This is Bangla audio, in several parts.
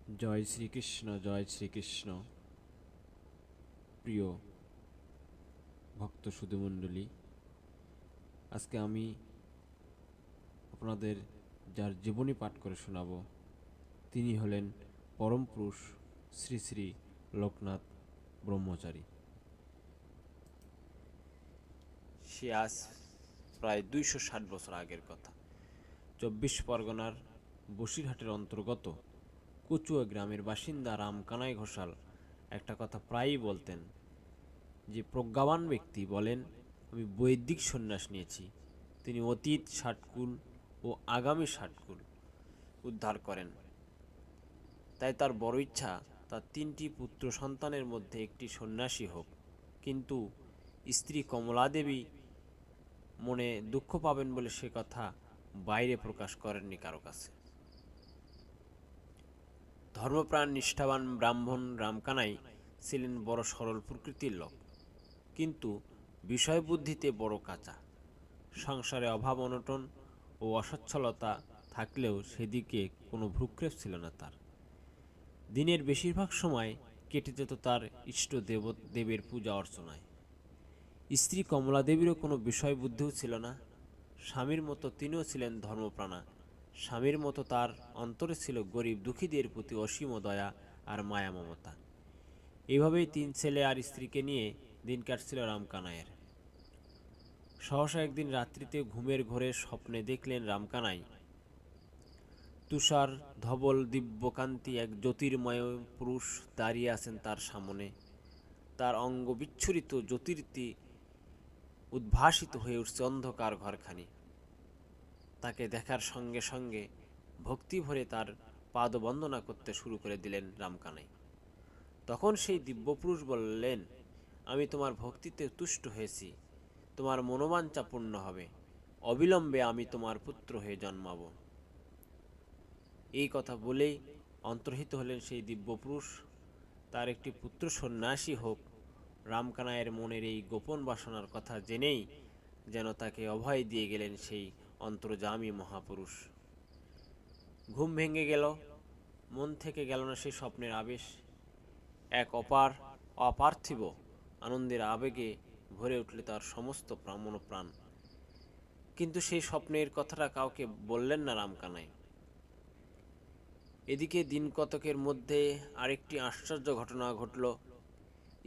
জয় শ্রীকৃষ্ণ, জয় শ্রীকৃষ্ণ। প্রিয় ভক্ত সুধীমণ্ডলী, আজকে আমি আপনাদের যার জীবনী পাঠ করে শোনাব তিনি হলেন পরম পুরুষ শ্রী শ্রী লোকনাথ ব্রহ্মচারী। সে আজ প্রায় 260 বছর আগের কথা। 24 পরগনার বসিরহাটের অন্তর্গত কচুয়া গ্রামের বাসিন্দা রামকানাই ঘোষাল একটা কথা প্রায়ই বলতেন যে প্রজ্ঞাবান ব্যক্তি বলেন, আমি বৈদিক সন্ন্যাস নিয়েছি। তিনি অতীত ষাটকুল ও আগামী ষাটকুল উদ্ধার করেন। তাই তার বড় ইচ্ছা তার 3টি পুত্র সন্তানের মধ্যে একটি সন্ন্যাসী হোক। কিন্তু স্ত্রী কমলা দেবী মনে দুঃখ পাবেন বলে সে কথা বাইরে প্রকাশ করেননি কারো কাছে। ধর্মপ্রাণ নিষ্ঠাবান ব্রাহ্মণ রামকানাই ছিলেন বড় সরল প্রকৃতির লোক, কিন্তু বিষয় বুদ্ধিতে বড় কাঁচা। সংসারে অভাব অনটন ও অসচ্ছলতা থাকলেও সেদিকে কোনো ভ্রুক্ষেপ ছিল না তার। দিনের বেশিরভাগ সময় কেটে যেত তার ইষ্ট দেবের পূজা অর্চনায়। স্ত্রী কমলা দেবীরও কোনো বিষয় বুদ্ধিও ছিল না। স্বামীর মতো তিনিও ছিলেন ধর্মপ্রাণা। স্বামীর মতো তার অন্তরে ছিল গরিব দুঃখীদের প্রতি অসীম দয়া আর মায়া মমতা। এইভাবেই 3 ছেলে আর স্ত্রীকে নিয়ে দিন কাটছিল রামকানাইয়ের। সহসা একদিন রাত্রিতে ঘুমের ঘোরে স্বপ্নে দেখলেন রামকানাই তুষার ধবল দিব্যকান্তি এক জ্যোতির্ময় পুরুষ দাঁড়িয়ে আছেন তার সামনে। তার অঙ্গ বিচ্ছুরিত জ্যোতির্তি উদ্ভাসিত হয়ে উঠছে অন্ধকার ঘরখানি। তাকে দেখার সঙ্গে সঙ্গে ভক্তি ভরে তার পাদবন্দনা করতে শুরু করে দিলেন রামকানাই। তখন সেই দিব্যপুরুষ বললেন, আমি তোমার ভক্তিতে তুষ্ট হয়েছি, তোমার মনোবাঞ্ছা পূর্ণ হবে, অবিলম্বে আমি তোমার পুত্র হয়ে জন্মাব। এই কথা বলেই অন্তর্হিত হলেন সেই দিব্যপুরুষ। তার একটি পুত্র সন্ন্যাসী হোক। রামকানাইয়ের মনের এই গোপন বাসনার কথা জেনেই যেন তাকে অভয় দিয়ে গেলেন সেই অন্তর্যামী মহাপুরুষ। ঘুম ভেঙে গেল, মন থেকে গেল না সেই স্বপ্নের আবেশ। এক অপার্থিব আনন্দের আবেগে ভরে উঠলে তার সমস্ত মনোপ্রাণ। কিন্তু সেই স্বপ্নের কথাটা কাউকে বললেন না রামকানাই। এদিকে দিন কতকের মধ্যে আরেকটি আশ্চর্য ঘটনা ঘটল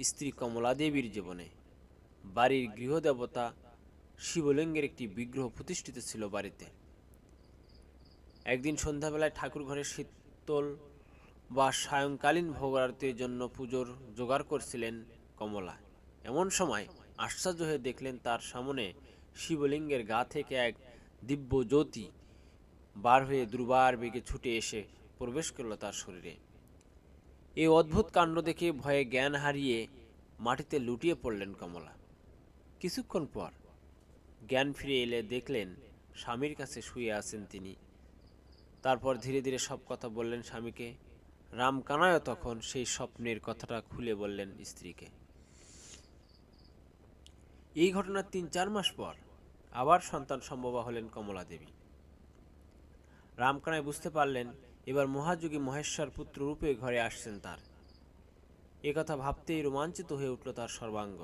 স্ত্রী কমলা দেবীর জীবনে। বাড়ির গৃহদেবতা শিবলিঙ্গের একটি বিগ্রহ প্রতিষ্ঠিত ছিল বাড়িতে। একদিন সন্ধ্যাবেলায় ঠাকুর ঘরে শীতল বা সায়ংকালীন ভোগ আরতির জন্য পুজোর জোগাড় করছিলেন কমলা। এমন সময় আশ্চর্য হয়ে দেখলেন তার সামনে শিবলিঙ্গের গা থেকে এক দিব্য জ্যোতি বার হয়ে দুর্বার বেগে ছুটে এসে প্রবেশ করল তার শরীরে। এই অদ্ভুত কাণ্ড দেখে ভয়ে জ্ঞান হারিয়ে মাটিতে লুটিয়ে পড়লেন কমলা। কিছুক্ষণ পর জ্ঞান ফিরে এলে দেখলেন স্বামীর কাছে শুয়ে আছেন তিনি। তারপর ধীরে ধীরে সব কথা বললেন স্বামীকে। রামকানাইও তখন সেই স্বপ্নের কথাটা খুলে বললেন স্ত্রীকে। এই ঘটনার 3-4 মাস পর আবার সন্তান সম্ভবা হলেন কমলা দেবী। রামকানাই বুঝতে পারলেন এবার মহাযোগী মহেশ্বর পুত্র রূপে ঘরে আসছেন তার। একথা ভাবতেই রোমাঞ্চিত হয়ে উঠল তার সর্বাঙ্গ।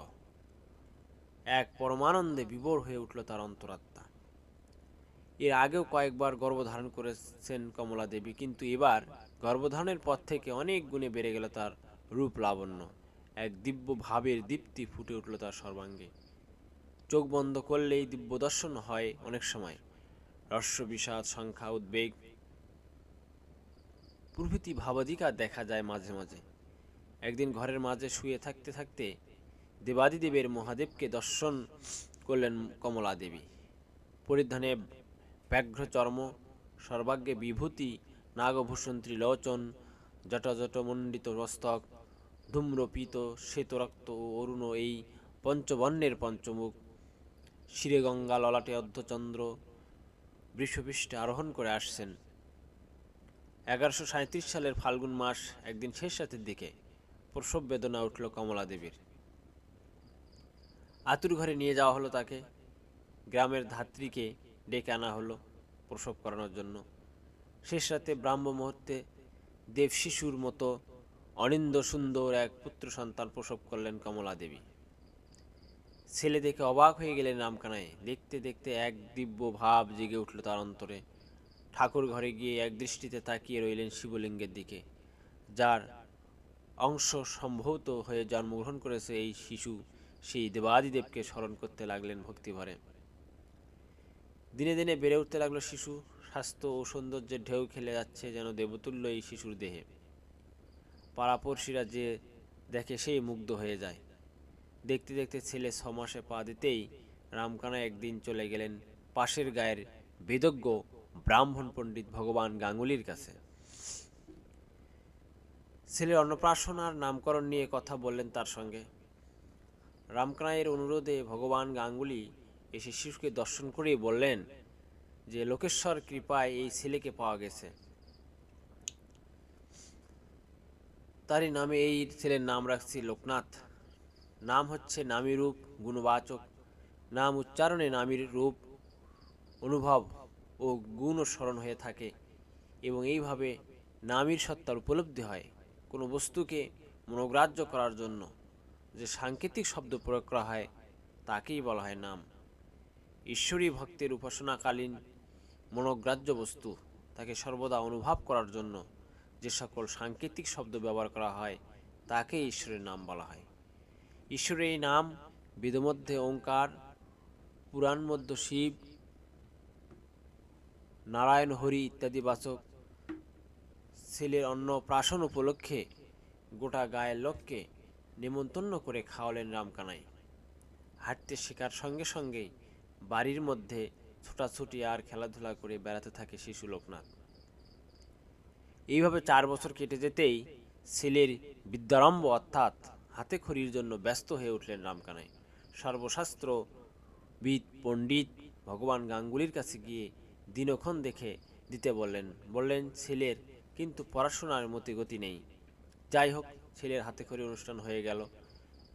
এক পরমানন্দে বিভোর হয়ে উঠল তার অন্তরাত্মা। এর আগেও কয়েকবার গর্ভধারণ করেছেন কমলা দেবী, কিন্তু এবার গর্ভধারণের পর থেকে অনেক গুণে বেড়ে গেল তার রূপ লাবণ্য। এক দিব্য ভাবের দীপ্তি ফুটে উঠল তার সর্বাঙ্গে। চোখ বন্ধ করলেই দিব্য দর্শন হয় অনেক সময়। রস্য বিষাদ সংখ্যা উদ্বেগ প্রভৃতি ভাবাধিকার দেখা যায় মাঝে মাঝে। একদিন ঘরের মাঝে শুয়ে থাকতে থাকতে দেবাদিদেবের মহাদেবকে দর্শন করলেন কমলা দেবী। পরিধানে ব্যাঘ্র চর্ম, সর্বাগ্যে বিভূতি, নাগভূষণ ত্রিলোচন, জটজটমণ্ডিত মস্তক, ধূম্রপীত শ্বেতরক্ত ও অরুণ এই পঞ্চবর্ণের পঞ্চমুখ, শিরে গঙ্গা ললাটে অর্ধচন্দ্র, বৃষপৃষ্ঠে আরোহণ করে আসছেন। 1137 সালের ফাল্গুন মাস একদিন শেষ রাতের দিকে প্রসব বেদনা উঠল কমলা দেবীর। আতুর ঘরে নিয়ে যাওয়া হলো তাকে। গ্রামের ধাত্রীকে ডেকে আনা হলো প্রসব করানোর জন্য। শেষ রাতে ব্রাহ্ম মুহূর্তে দেব শিশুর মতো অনিন্দ সুন্দর এক পুত্র সন্তান প্রসব করলেন কমলা দেবী। ছেলে দেখে অবাক হয়ে গেলেন রামকানাই। দেখতে দেখতে এক দিব্য ভাব জেগে উঠল তার অন্তরে। ঠাকুর ঘরে গিয়ে এক দৃষ্টিতে তাকিয়ে রইলেন শিবলিঙ্গের দিকে, যার অংশ সম্ভূত হয়ে জন্মগ্রহণ করেছে এই শিশু। সেই দেবাদিদেবকে স্মরণ করতে লাগলেন ভক্তিভরে। দিনে দিনে বেড়ে উঠতে লাগলো শিশু। স্বাস্থ্য ও সৌন্দর্যের ঢেউ খেলে যাচ্ছে যেন দেবতুল্য এই শিশুর দেহে। পাড়াপড়শিরা যে দেখে সেই মুগ্ধ হয়ে যায়। দেখতে দেখতে ছেলে 6 মাসে পা দিতেই রামকানা একদিন চলে গেলেন পাশের গায়ের বেদজ্ঞ ব্রাহ্মণ পণ্ডিত ভগবান গাঙ্গুলির কাছে। ছেলের অন্নপ্রাশন আর নামকরণ নিয়ে কথা বললেন তার সঙ্গে। রামকানাইয়ের অনুরোধে ভগবান গাঙ্গুলি এসে শিশুকে দর্শন করেই বললেন যে লোকেশ্বর কৃপায় এই ছেলেকে পাওয়া গেছে। তারই নামে এই ছেলের নাম রাখছি লোকনাথ। নাম হচ্ছে নামী রূপ গুণবাচক। নাম উচ্চারণে নামীর রূপ অনুভব ও গুণ স্মরণ হয়ে থাকে এবং এইভাবে নামীর সত্তার উপলব্ধি হয়। কোনো বস্তুকে মনোগ্রাহ্য করার জন্য যে সাংকেতিক শব্দ প্রয়োগ করা হয় তাকেই বলা হয় নাম। ঈশ্বরী ভক্তের উপাসনাকালীন মনোগ্রাহ্য বস্তু তাকে সর্বদা অনুভব করার জন্য যে সকল সাংকেতিক শব্দ ব্যবহার করা হয় তাকে ঈশ্বরের নাম বলা হয়। ঈশ্বরের এই নাম বেদমধ্যে ওঙ্কার, পুরাণ মধ্য শিব, নারায়ণ হরি ইত্যাদি বাচক। ছেলের অন্নপ্রাশন উপলক্ষে গোটা গায়ের লোককে নেমন্তন্ন করে খাওয়ালেন রামকানাই। হাঁটতে শেখার সঙ্গে সঙ্গেই বাড়ির মধ্যে ছোটাছুটি আর খেলাধুলা করে বেড়াতে থাকে শিশু লোকনাথ। এইভাবে 4 বছর কেটে যেতেই ছেলের বিদ্যারম্ভ অর্থাৎ হাতে খড়ির জন্য ব্যস্ত হয়ে উঠলেন রামকানাই। সর্বশাস্ত্রবিদ পণ্ডিত ভগবান গাঙ্গুলির কাছে গিয়ে দিনক্ষণ দেখে দিতে বললেন ছেলের কিন্তু পড়াশোনার মতিগতি নেই। যাই হোক, ছেলের হাতে খড়ি অনুষ্ঠান হয়ে গেল,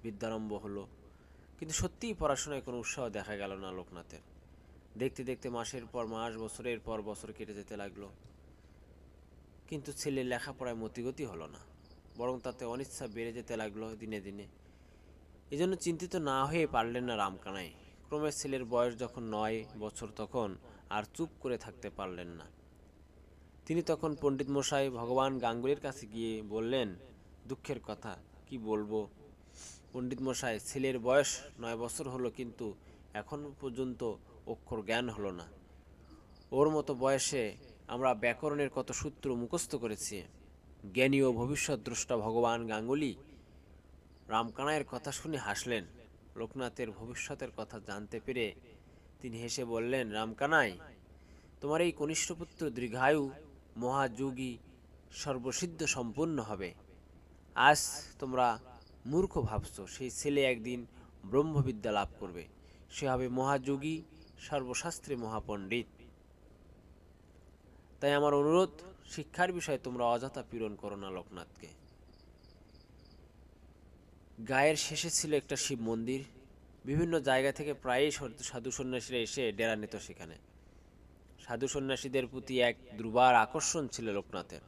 বিদ্যারম্ভ হলো, কিন্তু সত্যিই পড়াশোনায় কোনো উৎসাহ দেখা গেল না লোকনাথের। দেখতে দেখতে মাসের পর মাস, বছরের পর বছর কেটে যেতে লাগলো, কিন্তু ছেলের লেখাপড়ায় মতিগতি হলো না, বরং তাতে অনিচ্ছা বেড়ে যেতে লাগলো দিনে দিনে। এজন্য চিন্তিত না হয়ে পারলেন না রামকানাই। ক্রমে ছেলের বয়স যখন 9 বছর তখন আর চুপ করে থাকতে পারলেন না। তিনি তখন পণ্ডিত মশাই ভগবান গাঙ্গুলির কাছে গিয়ে বললেন, দুঃখের কথা কি বলবো পণ্ডিত মশাই, ছেলের বয়স 9 বছর হলো কিন্তু এখন পর্যন্ত অক্ষর জ্ঞান হলো না। ওর মতো বয়সে আমরা ব্যাকরণের কত সূত্র মুখস্থ করেছি। জ্ঞানী ও ভবিষ্যৎ দ্রষ্টা ভগবান গাঙ্গুলি রামকানাইয়ের কথা শুনে হাসলেন। লোকনাথের ভবিষ্যতের কথা জানতে পেরে তিনি হেসে বললেন, রামকানাই, তোমার এই কনিষ্ঠ পুত্র দীর্ঘায়ু, মহাযোগী, সর্বসিদ্ধ সম্পূর্ণ হবে। আজ তোমরা মূর্খ ভাবছ, সেই ছেলে একদিন ব্রহ্মবিদ্যা লাভ করবে, সে হবে মহাযোগী, সর্বশাস্ত্রে মহাপণ্ডিত। তাই আমার অনুরোধ, শিক্ষার বিষয়ে তোমরা অযথা পীড়ন করো না লোকনাথকে। গায়ের শেষে ছিল একটা শিব মন্দির। বিভিন্ন জায়গা থেকে প্রায়ই সাধু সন্ন্যাসীরা এসে ডেরা নিত সেখানে। সাধু সন্ন্যাসীদের প্রতি এক দুর্বার আকর্ষণ ছিল লোকনাথের।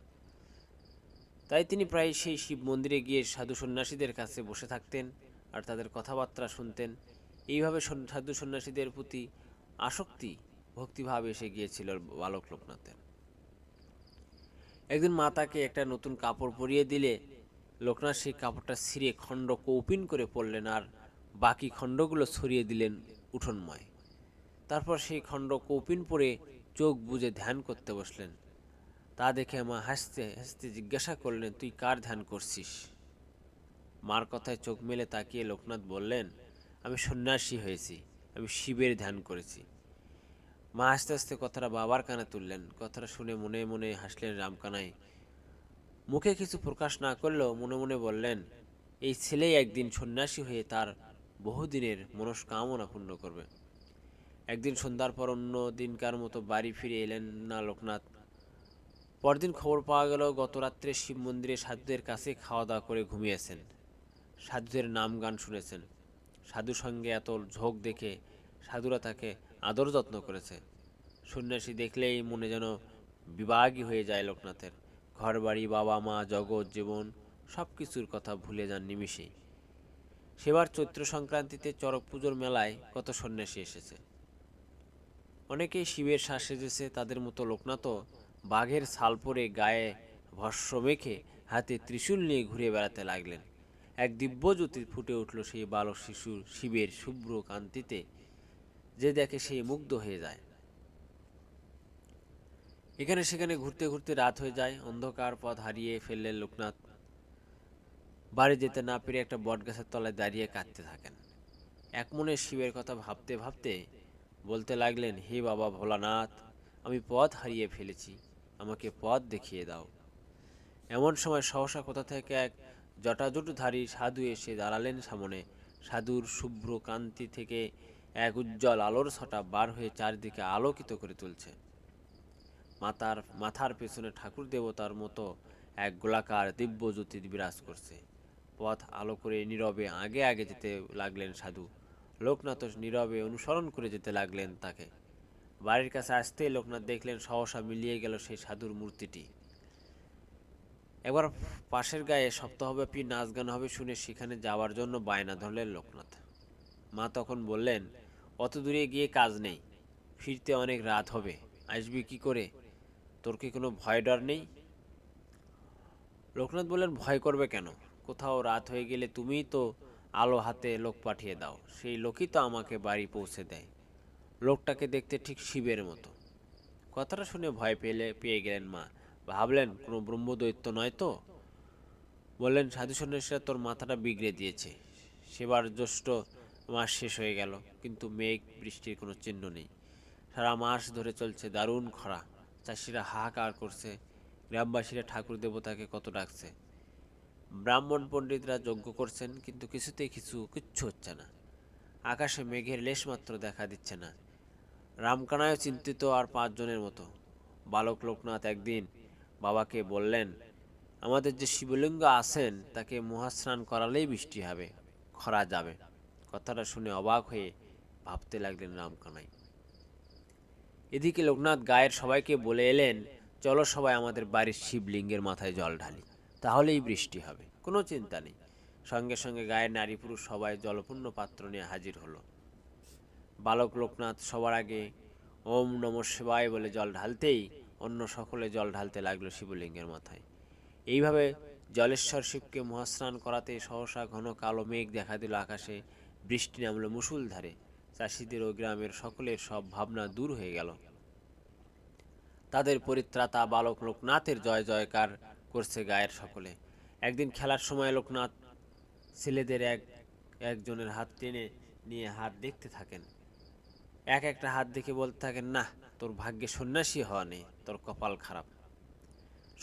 তাই তিনি প্রায় সেই শিব মন্দিরে গিয়ে সাধু সন্ন্যাসীদের কাছে বসে থাকতেন আর তাদের কথাবার্তা শুনতেন। এইভাবে সাধু সন্ন্যাসীদের প্রতি আসক্তি, ভক্তিভাব এসে গিয়েছিল বালক লোকনাথের। একদিন মা তাকে একটা নতুন কাপড় পরিয়ে দিলে লোকনাথ সেই কাপড়টা ছিঁড়ে খণ্ড কৌপিন করে পরলেন আর বাকি খণ্ডগুলো ছড়িয়ে দিলেন উঠোনময়। তারপর সেই খণ্ড কৌপিন পরে চোখ বুজে ধ্যান করতে বসলেন। তা দেখে মা হাসতে হাসতে জিজ্ঞাসা করলেন, তুই কার ধ্যান করছিস? মার কথায় চোখ মেলে তাকিয়ে লোকনাথ বললেন, আমি সন্ন্যাসী হয়েছি, আমি শিবের ধ্যান করেছি। মা আস্তে আস্তে কথাটা বাবার কানে তুললেন। কথাটা শুনে মনে মনে হাসলেন রামকানাই। মুখে কিছু প্রকাশ না করলেও মনে মনে বললেন, এই ছেলেই একদিন সন্ন্যাসী হয়ে তার বহুদিনের মনস্কামনা পূর্ণ করবে। একদিন সন্ধ্যার পর অন্য দিনকার মতো বাড়ি ফিরে এলেন না লোকনাথ। পরদিন খবর পাওয়া গেল গত রাত্রে শিব মন্দিরে সাধুদের কাছে খাওয়া দাওয়া করে ঘুমিয়েছেন। সাধুদের নাম গান শুনেছেন। সাধু সঙ্গে এত ঝোঁক দেখে সাধুরা তাকে আদর যত্ন করেছে। সন্ন্যাসী দেখলেই মনে যেন বিভাগী হয়ে যায় লোকনাথের। ঘরবাড়ি, বাবা মা, জগৎ, জীবন সব কিছুর কথা ভুলে যান নিমিষেই। সেবার চৈত্র সংক্রান্তিতে চড়ক পুজোর মেলায় কত সন্ন্যাসী এসেছে। অনেকেই শিবের সাজ সেজেছে, তাদের মতো লোকনাথও বাঘের ছাল পরে গায়ে ভস্ম মেখে হাতে ত্রিশূল নিয়ে ঘুরে বেড়াতে লাগলেন। এক দিব্যজ্যোতি ফুটে উঠল সেই বালক শিশুর শিবের শুভ্র কান্তিতে, যে দেখে সেই মুগ্ধ হয়ে যায়। এখানে সেখানে ঘুরতে ঘুরতে রাত হয়ে যায়। অন্ধকার পথ হারিয়ে ফেললেন লোকনাথ। বাড়ি যেতে না পেরে একটা বটগাছের তলায় দাঁড়িয়ে কাঁদতে থাকেন। এক মনে শিবের কথা ভাবতে ভাবতে বলতে লাগলেন, হে বাবা ভোলানাথ, আমি পথ হারিয়ে ফেলেছি, আমাকে পথ দেখিয়ে দাও। এমন সময় সহসা কোথা থেকে এক জটাজুটধারী সাধু এসে দাঁড়ালেন সামনে। সাধুর শুভ্র কান্তি থেকে এক উজ্জ্বল আলোর ছটা বার হয়ে চারিদিকে আলোকিত করে তুলছে। মাথার পেছনে ঠাকুর দেবতার মতো এক গোলাকার দিব্য জ্যোতি বিরাজ করছে। পথ আলো করে নীরবে আগে আগে যেতে লাগলেন সাধু। লোকনাথ নীরবে অনুসরণ করে যেতে লাগলেন তাকে। বাড়ির কাছে আসতেই লোকনাথ দেখলেন সহসা মিলিয়ে গেল সেই সাধুর মূর্তিটি। একবার পাশের গায়ে সপ্তাহব্যাপী নাচ গান হবে শুনে সেখানে যাওয়ার জন্য বায়না ধরলেন লোকনাথ। মা তখন বললেন, অত দূরে গিয়ে কাজ নেই, ফিরতে অনেক রাত হবে, আসবি কি করে? তোর কি কোনো ভয় ডর নেই? লোকনাথ বললেন, ভয় করবে কেন? কোথাও রাত হয়ে গেলে তুমিই তো আলো হাতে লোক পাঠিয়ে দাও, সেই লোকই তো আমাকে বাড়ি পৌঁছে দেয়। লোকটাকে দেখতে ঠিক শিবের মতো। কথাটা শুনে ভয় পেয়ে গেলেন মা। ভাবলেন কোনো ব্রহ্মদৈত্য নয় তো। বললেন, সাধু সন্ন্যাসীরা তোর মাথাটা বিগড়ে দিয়েছে। সেবার জ্যৈষ্ঠ মাস শেষ হয়ে গেল, কিন্তু মেঘ বৃষ্টির কোনো চিহ্ন নেই। সারা মাস ধরে চলছে দারুণ খরা। চাষিরা হাহাকার করছে, গ্রামবাসীরা ঠাকুর দেবতাকে কত ডাকছে। ব্রাহ্মণ পণ্ডিতরা যজ্ঞ করছেন, কিন্তু কিছুতেই কিচ্ছু হচ্ছে না। আকাশে মেঘের লেশমাত্র দেখা দিচ্ছে না। রামকানায়ও চিন্তিত আর 5 জনের মতো। বালক লোকনাথ একদিন বাবাকে বললেন, আমাদের যে শিবলিঙ্গ আছেন তাকে মহাস্নান করালেই বৃষ্টি হবে, খরা যাবে। কথাটা শুনে অবাক হয়ে ভাবতে লাগলেন রামকানাই। এদিকে লোকনাথ গায়ের সবাইকে বলে এলেন, চলো সবাই আমাদের বাড়ির শিবলিঙ্গের মাথায় জল ঢালি, তাহলেই বৃষ্টি হবে, কোনো চিন্তা নেই। সঙ্গে সঙ্গে গায়ের নারী পুরুষ সবাই জলপূর্ণ পাত্র নিয়ে হাজির হলো। বালক লোকনাথ সবার আগে ওম নমঃ শিবায় বলে জল ঢালতেই অন্য সকলে জল ঢালতে লাগলো শিবলিঙ্গের মাথায়। এইভাবে জলেশ্বর শিবকে মহাস্নান করাতে সহসা ঘন কালো মেঘ দেখা দিল আকাশে। বৃষ্টি নামলো মুষলধারে। চাষিদের ও গ্রামের সকলের সব ভাবনা দূর হয়ে গেল। তাদের পরিত্রাতা বালক লোকনাথের জয় জয়কার করছে গায়ের সকলে। একদিন খেলার সময় লোকনাথ ছেলেদের একজনের হাত টেনে নিয়ে হাত দেখতে থাকেন। একটা হাত দেখে বলতে থাকেন, না, তোর ভাগ্যে সন্ন্যাসী হওয়া নেই, তোর কপাল খারাপ।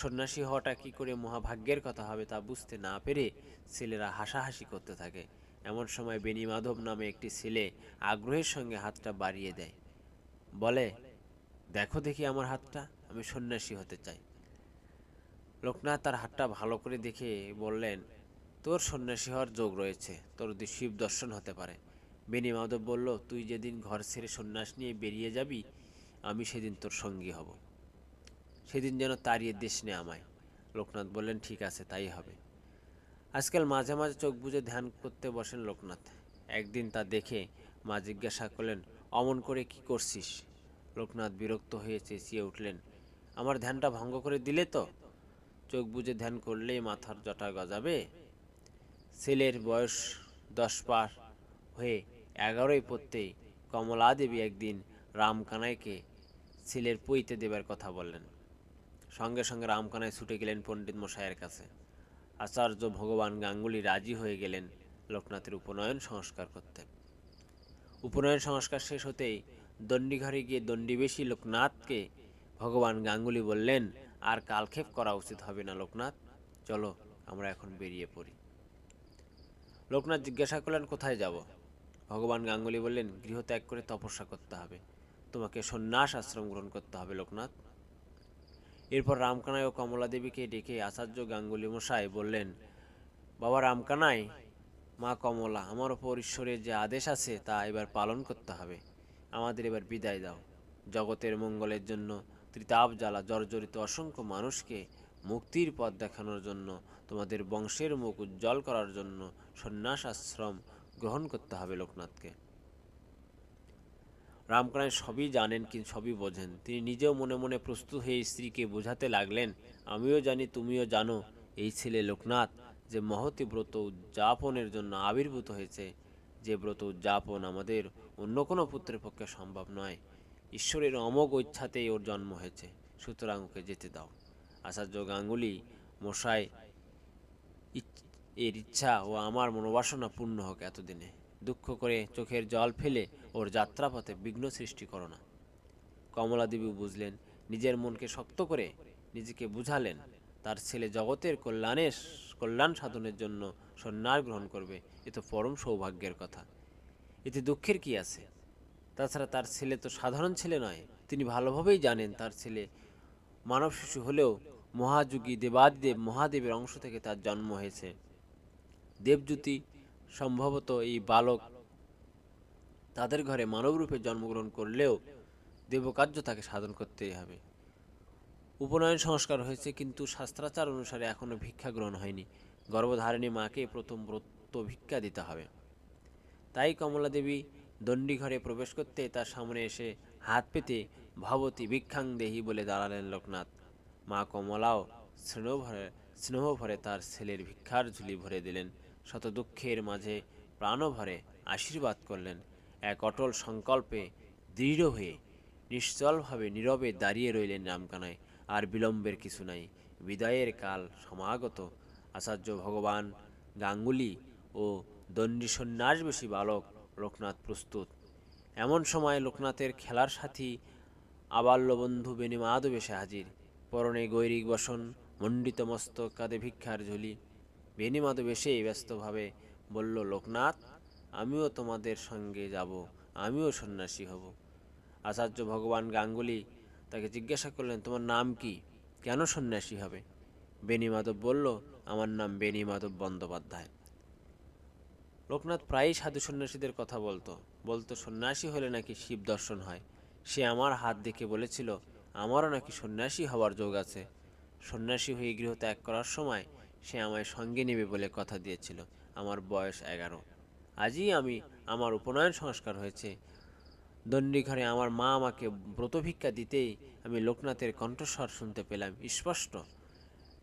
সন্ন্যাসী হওয়াটা কি করে মহাভাগ্যের কথা হবে তা বুঝতে না পেরে ছেলেরা হাসাহাসি করতে থাকে। এমন সময় বেণী মাধব নামে একটি ছেলে আগ্রহের সঙ্গে হাতটা বাড়িয়ে দেয়। বলে, দেখো দেখি আমার হাতটা, আমি সন্ন্যাসী হতে চাই। লোকনাথ তার হাতটা ভালো করে দেখে বললেন, তোর সন্ন্যাসী হওয়ার যোগ রয়েছে, তোর শিব দর্শন হতে পারে। বেণী মাধব বলল, তুই যেদিন ঘর ছেড়ে সন্ন্যাস নিয়ে বেরিয়ে যাবি, আমি সেদিন তোর সঙ্গী হব, সেদিন যেন তাড়িয়ে দিস নে আমায়। লোকনাথ বললেন, ঠিক আছে, তাই হবে। আজকাল মাঝে মাঝে চোখ বুজে ধ্যান করতে বসেন লোকনাথ। একদিন তা দেখে মা জিজ্ঞাসা করলেন, অমন করে কি করছিস? লোকনাথ বিরক্ত হয়ে চেঁচিয়ে উঠলেন, আমার ধ্যানটা ভঙ্গ করে দিলে তো? চোখ বুজে ধ্যান করলেই মাথার জটা গজাবে? ছেলের বয়স 10 পার হয়ে 11য় পড়তেই কমলা দেবী একদিন রামকানাইকে ছেলের পইতে দেবার কথা বললেন। সঙ্গে সঙ্গে রামকানাই ছুটে গেলেন পণ্ডিত মশাইয়ের কাছে। আচার্য ভগবান গাঙ্গুলি রাজি হয়ে গেলেন লোকনাথের উপনয়ন সংস্কার করতে। উপনয়ন সংস্কার শেষ হতেই দণ্ডিঘরে গিয়ে দণ্ডিবেশী লোকনাথকে ভগবান গাঙ্গুলি বললেন, আর কালক্ষেপ করা উচিত হবে না লোকনাথ, চলো আমরা এখন বেরিয়ে পড়ি। লোকনাথ জিজ্ঞাসা করলেন, কোথায় যাব? ভগবান গাঙ্গুলি বললেন, গৃহত্যাগ করে তপস্যা করতে হবে, তোমাকে সন্ন্যাস আশ্রম গ্রহণ করতে হবে লোকনাথ। এরপর রামকানাই ও কমলা দেবীকে ডেকে আচার্য গাঙ্গুলি মশাই বললেন, বাবা রামকানাই, মা কমলা, আমার ওপর ঈশ্বরের যে আদেশ আছে তা এবার পালন করতে হবে, আমাদের এবার বিদায় দাও। জগতের মঙ্গলের জন্য ত্রিতাপ জ্বালা জর্জরিত অসংখ্য মানুষকে মুক্তির পথ দেখানোর জন্য, তোমাদের বংশের মুখ উজ্জ্বল করার জন্য সন্ন্যাস আশ্রম গ্রহণ করতে হবে লোকনাথকে। রামকানাই সবই জানেন, কিন্তু সবই বোঝেন। তিনি নিজেও মনে মনে প্রস্তুত হয়ে স্ত্রীকে বোঝাতে লাগলেন, আমিও জানি, তুমিও জানো, এই ছেলে লোকনাথ যে মহতী ব্রত উদযাপনের জন্য আবির্ভূত হয়েছে, যে ব্রত উদযাপন আমাদের অন্য কোনো পুত্রের পক্ষে সম্ভব নয়। ঈশ্বরের অমোঘ ইচ্ছাতেই ওর জন্ম হয়েছে, সুতরাং ওকে যেতে দাও। আচার্য গাঙ্গুলি মশাই এর ইচ্ছা ও আমার মনোবাসনা পূর্ণ হোক। এতদিনে দুঃখ করে চোখের জল ফেলে ওর যাত্রাপথে বিঘ্ন সৃষ্টি করো না। কমলাদেবী বুঝলেন, নিজের মনকে শক্ত করে নিজেকে বুঝালেন, তার ছেলে জগতের কল্যাণ সাধনের জন্য সন্ন্যাস গ্রহণ করবে, এ তো পরম সৌভাগ্যের কথা। এতে দুঃখের কি আছে? তাছাড়া তার ছেলে তো সাধারণ ছেলে নয়। তিনি ভালোভাবেই জানেন তার ছেলে মানব শিশু হলেও মহাযুগী দেবাদিদেব মহাদেবের অংশ থেকে তার জন্ম হয়েছে। দেবজ্যোতি সম্ভবত এই বালক তাদের ঘরে মানবরূপে জন্মগ্রহণ করলেও দেবকার্য তাকে সাধন করতেই হবে। উপনয়ন সংস্কার হয়েছে, কিন্তু শাস্ত্রাচার অনুসারে এখনও ভিক্ষা গ্রহণ হয়নি। গর্ভধারিণী মাকে প্রথম ব্রত ভিক্ষা দিতে হবে। তাই কমলাদেবী দণ্ডী ঘরে প্রবেশ করতে তার সামনে এসে হাত পেতে ভবতী ভিক্ষাং দেহি বলে দাঁড়ালেন লোকনাথ। মা কমলাও স্নেহ ভরে তার ছেলের ভিক্ষার ঝুলি ভরে দিলেন। শত দুঃখের মাঝে প্রাণভরে আশীর্বাদ করলেন। এক অটল সংকল্পে দৃঢ় হয়ে নিশ্চলভাবে নীরবে দাঁড়িয়ে রইলেন রামকানাই। আর বিলম্বের কিছু নাই, বিদায়ের কাল সমাগত। আচার্য ভগবান গাঙ্গুলি ও দণ্ডী সন্ন্যাসবেশী বালক লোকনাথ প্রস্তুত। এমন সময় লোকনাথের খেলার সাথী আবাল্যবন্ধু বেণীমাধব এসে হাজির। পরনে গৈরিক বসন, মণ্ডিত মস্তক, কাঁধে ভিক্ষার ঝুলি। বেণীমাধব এসে ব্যস্তভাবে বলল, লোকনাথ, আমিও তোমাদের সঙ্গে যাব, আমিও সন্ন্যাসী হব। আচার্য ভগবান গাঙ্গুলি তাকে জিজ্ঞাসা করলেন, তোমার নাম কি? কেন সন্ন্যাসী হবে? বেণীমাধব বলল, আমার নাম বেণীমাধব বন্দ্যোপাধ্যায়। লোকনাথ প্রায়ই সাধু সন্ন্যাসীদের কথা বলতো সন্ন্যাসী হলে নাকি শিব দর্শন হয়। সে আমার হাত দেখে বলেছিল, আমারও নাকি সন্ন্যাসী হওয়ার যোগ আছে। সন্ন্যাসী হয়ে গৃহ ত্যাগ করার সময় সে আমায় সঙ্গে নেবে বলে কথা দিয়েছিল। আমার বয়স 11। আজই আমার উপনয়ন সংস্কার হয়েছে। দণ্ডিঘরে আমার মা আমাকে ব্রতভিক্ষা দিতেই আমি লোকনাথের কণ্ঠস্বর শুনতে পেলাম স্পষ্ট,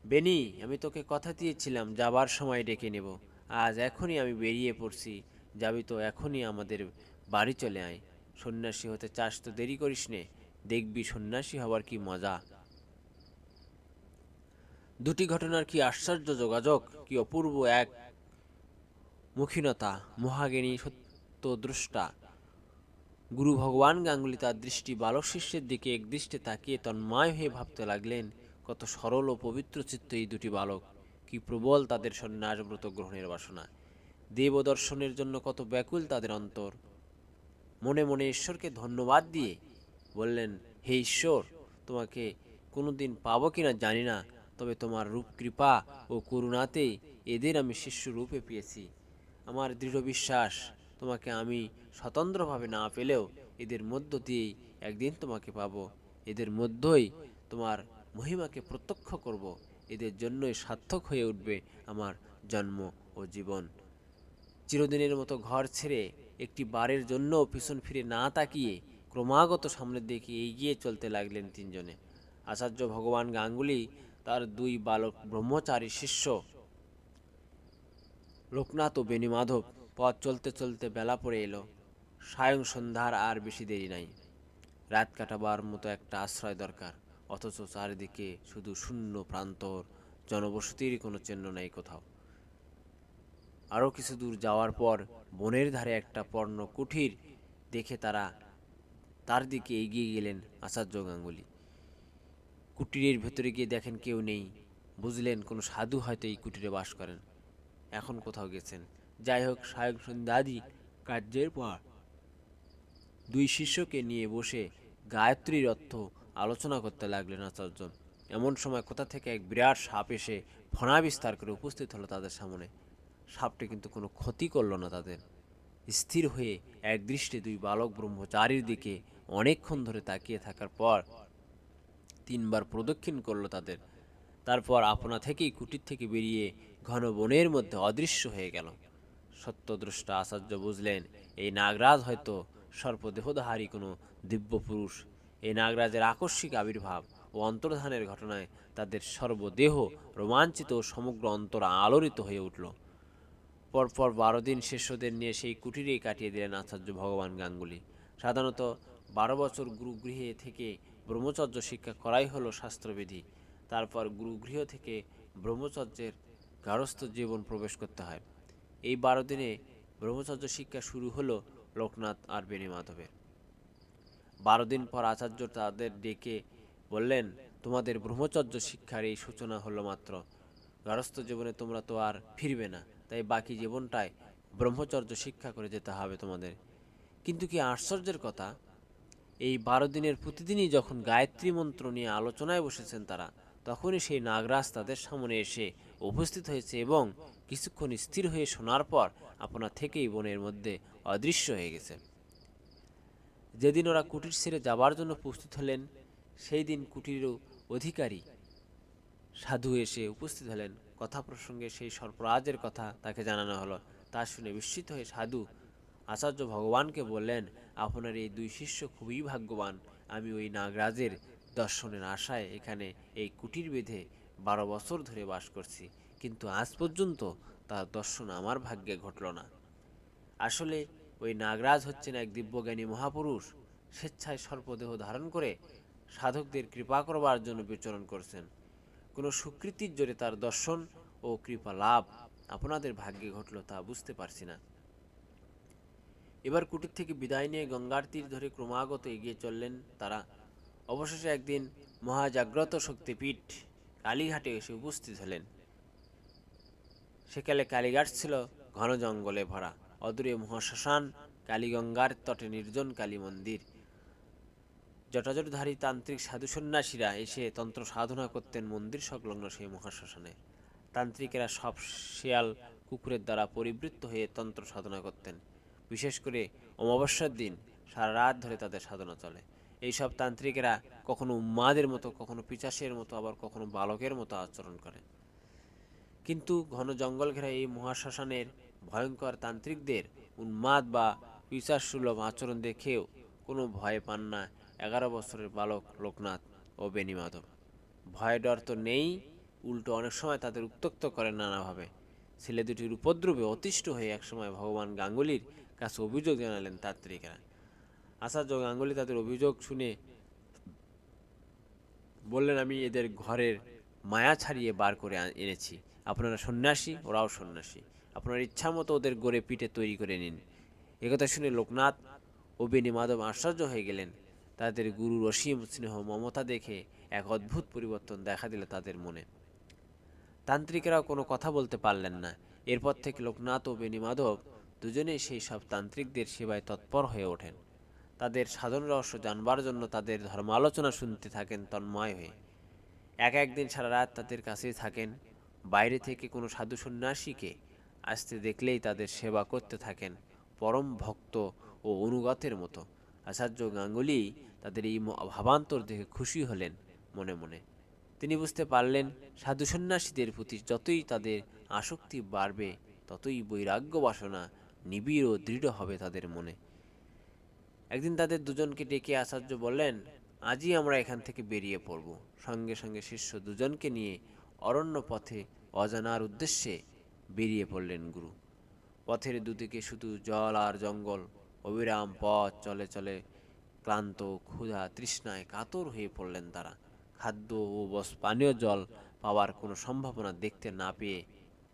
বেনি, আমি তোকে কথা দিয়েছিলাম যাবার সময় ডেকে নেব। আজ এখনই আমি বেরিয়ে পড়ছি, যাবি তো এখনই আমাদের বাড়ি চলে আয়। সন্ন্যাসী হতে চাস তো দেরি করিস নে, দেখবি সন্ন্যাসী হবার কি মজা। দুটি ঘটনার কি আশ্চর্য যোগাযোগ, কি অপূর্ব এক মুখিনতা। মহাজ্ঞানী সত্যদ্রষ্টা গুরু ভগবান গাঙ্গুলি তার দৃষ্টি বালক শিষ্যের দিকে একদৃষ্টে তাকিয়ে তন্ময় হয়ে ভাবতে লাগলেন, কত সরল ও পবিত্র চিত্ত এই দুটি বালক, কি প্রবল তাদের সন্ন্যাস ব্রত গ্রহণের বাসনা। দেব দর্শনের জন্য কত ব্যাকুল তাদের অন্তর। মনে মনে ঈশ্বরকে ধন্যবাদ দিয়ে বললেন, হে ঈশ্বর, তোমাকে কোনোদিন পাবো কিনা জানি না, তবে তোমার রূপ কৃপা ও করুণাতেই এদের আমি শিষ্য রূপে পেয়েছি। আমার দৃঢ় বিশ্বাস, তোমাকে আমি স্বতন্ত্রভাবে না পেলেও এদের মধ্য দিয়েই একদিন তোমাকে পাবো। এদের মধ্যেই তোমার মহিমাকে প্রত্যক্ষ করব। এদের জন্যই সার্থক হয়ে উঠবে আমার জন্ম ও জীবন। চিরদিনের মতো ঘর ছেড়ে একটি বারের জন্য পিছন ফিরে না তাকিয়ে ক্রমাগত সামনের দিকে এগিয়ে চলতে লাগলেন তিনজনে। আচার্য ভগবান গাঙ্গুলি, তার দুই বালক ব্রহ্মচারী শিষ্য লোকনাথ ও বেণীমাধব। পথ চলতে চলতে বেলা পড়ে এলো। সায়ং সন্ধ্যার আর বেশি দেরি নাই। রাত কাটাবার মতো একটা আশ্রয় দরকার, অথচ চারিদিকে শুধু শূন্য প্রান্তর, জনবসতির কোনো চিহ্ন নেই কোথাও। আরও কিছু দূর যাওয়ার পর বনের ধারে একটা পর্ণ কুঠির দেখে তার দিকে এগিয়ে গেলেন আচার্য গাঙ্গুলি। কুটিরের ভেতরে গিয়ে দেখেন কেউ নেই। বুঝলেন কোনো সাধু হয়তো এই কুটিরে বাস করেন, এখন কোথাও গেছেন। যাই হোক, সায়ং সন্ধ্যাদি কার্যের পর দুই শিষ্যকে নিয়ে বসে গায়ত্রীর অর্থ আলোচনা করতে লাগলেন আচার্য। এমন সময় কোথা থেকে এক বিরাট সাপ এসে ফণা বিস্তার করে উপস্থিত হলো তাদের সামনে। সাপটি কিন্তু কোনো ক্ষতি করল না তাদের। স্থির হয়ে একদৃষ্টে দুই বালক ব্রহ্মচারীর দিকে অনেকক্ষণ ধরে তাকিয়ে থাকার পর তিনবার প্রদক্ষিণ করল তারপর আপনা থেকেই কুটির থেকে বেরিয়ে ঘন বনের মধ্যে অদৃশ্য হয়ে গেল। সত্যদ্রষ্টা আচার্য বুঝলেন, এই নাগরাজ হয়তো সর্পদেহধারী কোনো দিব্য পুরুষ। এই নাগরাজের আকস্মিক আবির্ভাব ও অন্তর্ধানের ঘটনায় তাদের সর্বদেহ রোমাঞ্চিত ও সমগ্র অন্তর আলোড়িত হয়ে উঠল। পরপর 12 দিন শিষ্যদের নিয়ে সেই কুটিরেই কাটিয়ে দিলেন আচার্য ভগবান গাঙ্গুলি। সাধারণত 12 বছর গুরুগৃহে থেকে ব্রহ্মচর্য শিক্ষা করাই হলো শাস্ত্রবিধি। তারপর গুরুগৃহ থেকে ব্রহ্মচর্যের গার্হস্থ্য জীবন প্রবেশ করতে হয়। এই 12 দিনে ব্রহ্মচর্য শিক্ষা শুরু হলো লোকনাথ আর বেণীমাধবের। 12 দিন পর আচার্য তাদের ডেকে বললেন, তোমাদের ব্রহ্মচর্য শিক্ষার এই সূচনা হলো মাত্র। গার্হস্থ্য জীবনে তোমরা তো আর ফিরবে না, তাই বাকি জীবনটায় ব্রহ্মচর্য শিক্ষা করে যেতে হবে তোমাদের। কিন্তু কি আশ্চর্যের কথা, এই 12 দিনের প্রতিদিনই যখন গায়ত্রী মন্ত্র নিয়ে আলোচনায় বসেছেন তারা, তখনই সেই নাগরাজ তাদের সামনে এসে উপস্থিত হয়েছে এবং কিছুক্ষণ স্থির হয়ে শোনার পর আপনা থেকেই বনের মধ্যে অদৃশ্য হয়ে গেছে। যেদিন ওরা কুটির ছেড়ে যাবার জন্য প্রস্তুত হলেন, সেই দিন কুটিরের অধিকারী সাধু এসে উপস্থিত হলেন। কথা প্রসঙ্গে সেই সর্পরাজের কথা তাকে জানানো হলো। তা শুনে বিস্মিত হয়ে সাধু আচার্য ভগবানকে বললেন, আপনার এই 2 শিষ্য খুবই ভাগ্যবান। আমি ওই নাগরাজের দর্শনের আশায় এখানে এই কুটির বেঁধে 12 বছর ধরে বাস করছি, কিন্তু আজ পর্যন্ত তার দর্শন আমার ভাগ্যে ঘটল না। আসলে ওই নাগরাজ হচ্ছেন এক দিব্যজ্ঞানী মহাপুরুষ, স্বেচ্ছায় সর্পদেহ ধারণ করে সাধকদের কৃপা করবার জন্য বিচরণ করছেন। কোনো সুকৃতির জোরে তার দর্শন ও কৃপা লাভ আপনাদের ভাগ্যে ঘটল তা বুঝতে পারছি না। এবার কুটির থেকে বিদায় নিয়ে গঙ্গার তীর ধরে ক্রমাগত এগিয়ে চললেন তারা। অবশেষে একদিন মহাজাগ্রত শক্তিপীঠ কালীঘাটে এসে উপস্থিত হলেন। সেকালে কালীঘাট ছিল ঘন জঙ্গলে ভরা। অদূরে মহাশ্মশান, কালীগঙ্গার তটে নির্জন কালী মন্দির। জটাজটধারী তান্ত্রিক সাধু সন্ন্যাসীরা এসে তন্ত্র সাধনা করতেন মন্দির সংলগ্ন সেই মহাশ্মশানে। তান্ত্রিকেরা সব শেয়াল কুকুরের দ্বারা পরিবৃত্ত হয়ে তন্ত্র সাধনা করতেন। বিশেষ করে অমাবস্যার দিন সারা রাত ধরে তাদের সাধনা চলে। এইসব তান্ত্রিকেরা কখনো উন্মাদের মতো, কখনো পিশাচের মতো, আবার কখনো বালকের মতো আচরণ করে। কিন্তু ঘন জঙ্গল ঘেরা এই মহাশ্মশানের ভয়ঙ্কর তান্ত্রিকদের উন্মাদ বা পিশাচসুলভ আচরণ দেখেও কোনো ভয় পান না 11 বছরের বালক লোকনাথ ও বেণীমাধব। ভয় ডর তো নেই, উল্টো অনেক সময় তাদের উত্ত্যক্ত করেন নানাভাবে। ছেলে দুটির উপদ্রবে অতিষ্ঠ হয়ে একসময় ভগবান গাঙ্গুলির কাছে অভিযোগ জানালেন তান্ত্রিকেরা। আচার্য গাঙ্গুলি তাদের অভিযোগ শুনে বললেন, আমি এদের ঘরের মায়া ছাড়িয়ে বার করে এনেছি। আপনারা সন্ন্যাসী, ওরাও সন্ন্যাসী, আপনার ইচ্ছা মতো ওদের গড়ে পিঠে তৈরি করে নিন। একথা শুনে লোকনাথ ও বেণীমাধব আশ্চর্য হয়ে গেলেন। তাদের গুরুর অসীম স্নেহ মমতা দেখে এক অদ্ভুত পরিবর্তন দেখা দিল তাদের মনে। তান্ত্রিকেরাও কোনো কথা বলতে পারলেন না। এরপর থেকে লোকনাথ ও বেণীমাধব দুজনেই সেই সব তান্ত্রিকদের সেবায় তৎপর হয়ে ওঠেন। তাদের সাধন রহস্য জানবার জন্য তাদের ধর্মালোচনা শুনতে থাকেন তন্ময় হয়ে। একদিন সারা রাত তাদের কাছেই থাকেন। বাইরে থেকে কোনো সাধু সন্ন্যাসীকে আসতে দেখলেই তাদের সেবা করতে থাকেন পরম ভক্ত ও অনুগতের মতো। আচার্য গাঙ্গুলি তাদের এই ভাবান্তর দেখে খুশি হলেন মনে মনে। তিনি বুঝতে পারলেন, সাধু সন্ন্যাসীদের প্রতি যতই তাদের আসক্তি বাড়বে, ততই বৈরাগ্য বাসনা নিবিড় ও দৃঢ় হবে তাদের মনে। একদিন তাদের দুজনকে ডেকে আচার্য বললেন, আজই আমরা এখান থেকে বেরিয়ে পড়ব। সঙ্গে সঙ্গে শিষ্য দুজনকে নিয়ে অরণ্য পথে অজানার উদ্দেশ্যে বেরিয়ে পড়লেন গুরু। পথের দুদিকে শুধু জল আর জঙ্গল। অবিরাম পথ চলে চলে ক্লান্ত, ক্ষুধা, তৃষ্ণায় কাতর হয়ে পড়লেন তারা। খাদ্য ও পানীয় জল পাওয়ার কোনো সম্ভাবনা দেখতে না পেয়ে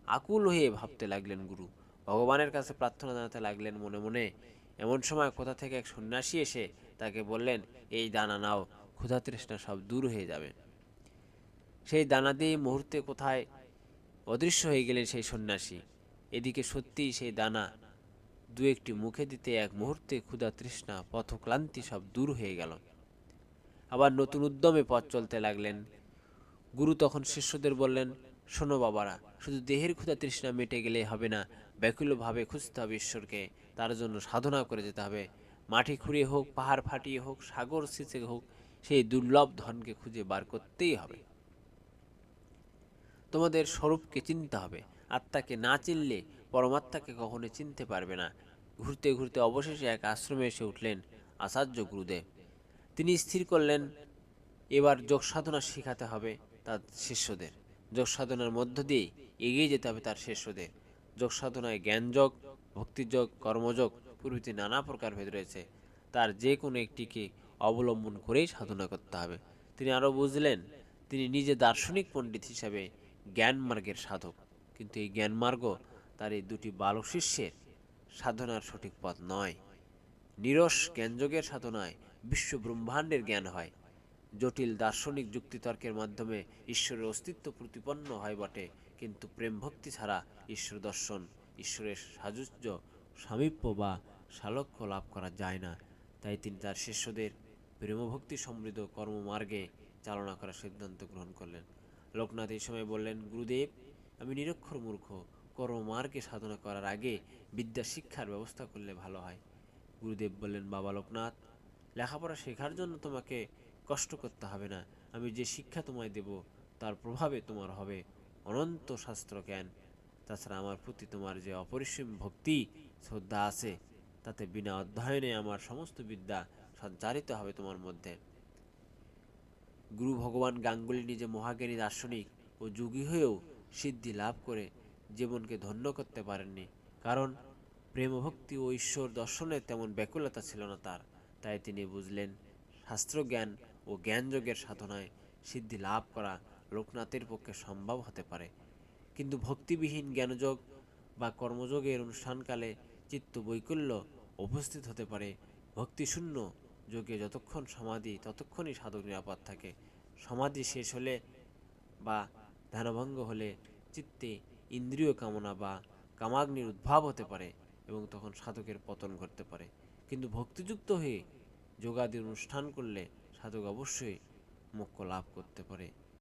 আকুল হয়ে ভাবতে লাগলেন গুরু। ভগবানের কাছে প্রার্থনা জানাতে লাগলেন মনে মনে। এমন সময় কোথা থেকে এক সন্ন্যাসী এসে তাকে বললেন, এই দানা নাও, ক্ষুধা তৃষ্ণা সব দূর হয়ে যাবে। সেই দানা দিয়ে মুহূর্তে কোথায় অদৃশ্য হয়ে গেলেন সেই সন্ন্যাসী। এদিকে সত্যিই সেই দানা দু একটি মুখে দিতে এক মুহূর্তে ক্ষুধা তৃষ্ণা পথক্লান্তি সব দূর হয়ে গেল। আবার নতুন উদ্যমে পথ চলতে লাগলেন। গুরু তখন শিষ্যদের বললেন, শোনো বাবারা, শুধু দেহের ক্ষুধা তৃষ্ণা মেটে গেলে হবে না, ব্যাকুলভাবে খুঁজতে হবে ঈশ্বরকে। তার জন্য সাধনা করে যেতে হবে। মাটি খুঁড়িয়ে হোক, পাহাড় ফাটিয়ে হোক, সাগর সিঁচে হোক, সেই দুর্লভ ধনকে খুঁজে বার করতেই হবে। তোমাদের স্বরূপকে চিনতে হবে। আত্মাকে না চিনলে পরমাত্মাকে কখনো চিনতে পারবে না। ঘুরতে ঘুরতে অবশেষে এক আশ্রমে এসে উঠলেন আচার্য গুরুদেব। তিনি স্থির করলেন এবার যোগ সাধনা শেখাতে হবে তার শিষ্যদের। যোগ সাধনার মধ্য দিয়ে এগিয়ে যেতে হবে তার শিষ্যদের। যোগ সাধনায় জ্ঞানযোগ, ভক্তিযোগ, কর্মযোগ প্রভৃতি নানা প্রকার ভেদ রয়েছে। তার যে কোনো একটিকে অবলম্বন করেই সাধনা করতে হবে। তিনি আরও বুঝলেন তিনি নিজে দার্শনিক পণ্ডিত হিসাবে জ্ঞান মার্গের সাধক, কিন্তু এই জ্ঞান মার্গ তার এই দুটি বালক শিষ্যের সাধনার সঠিক পথ নয়। নিরস জ্ঞানযোগের সাধনায় বিশ্ব ব্রহ্মাণ্ডের জ্ঞান হয়। জটিল দার্শনিক যুক্তিতর্কের মাধ্যমে ঈশ্বরের অস্তিত্ব প্রতিপন্ন হয় বটে, কিন্তু প্রেম ভক্তি ছাড়া ঈশ্বর দর্শন, ঈশ্বরের সাযুজ্য, সামীপ্য বা সালোক্য লাভ করা যায় না। তাই তিনি তার শিষ্যদের প্রেমভক্তি সমৃদ্ধ কর্মমার্গে চালনা করার সিদ্ধান্ত গ্রহণ করলেন। লোকনাথ এই সময় বললেন, গুরুদেব, আমি নিরক্ষর মূর্খ, কর্মমার্গে সাধনা করার আগে বিদ্যা শিক্ষার ব্যবস্থা করলে ভালো হয়। গুরুদেব বললেন, বাবা লোকনাথ, লেখাপড়া শেখার জন্য তোমাকে কষ্ট করতে হবে না। আমি যে শিক্ষা তোমায় দেব তার প্রভাবে তোমার হবে অনন্ত শাস্ত্র জ্ঞান। তাছাড়া আমার প্রতি তোমার যে অপরিসীম ভক্তি শ্রদ্ধা আছে, তাতে বিনা অধ্যয়নে আমার সমস্ত বিদ্যা সঞ্চারিত হবে তোমার মধ্যে। গুরু ভগবান গাঙ্গুলি নিজে মহাজ্ঞানী দার্শনিক ও যোগী হয়েও সিদ্ধি লাভ করে জীবনকে ধন্য করতে পারেননি, কারণ প্রেমভক্তি ও ঈশ্বর দর্শনের তেমন ব্যাকুলতা ছিল না তার। তাই তিনি বুঝলেন শাস্ত্রজ্ঞান ও জ্ঞানযোগের সাধনায় সিদ্ধি লাভ করা লোকনাথের পক্ষে সম্ভব হতে পারে, কিন্তু ভক্তিবিহীন জ্ঞানযোগ বা কর্মযোগের অনুষ্ঠানকালে চিত্ত বৈকল্য উপস্থিত হতে পারে। ভক্তিশূন্য যোগে যতক্ষণ সমাধি ততক্ষণই সাধক নিরাপদ থাকে। সমাধি শেষ হলে বা ধ্যানভঙ্গ হলে চিত্তে ইন্দ্রিয় কামনা বা কামাগ্নির উদ্ভব হতে পারে এবং তখন সাধকের পতন ঘটতে পারে। কিন্তু ভক্তিযুক্ত হয়ে যোগাদি অনুষ্ঠান করলে সাধক অবশ্যই মোক্ষ লাভ করতে পারে।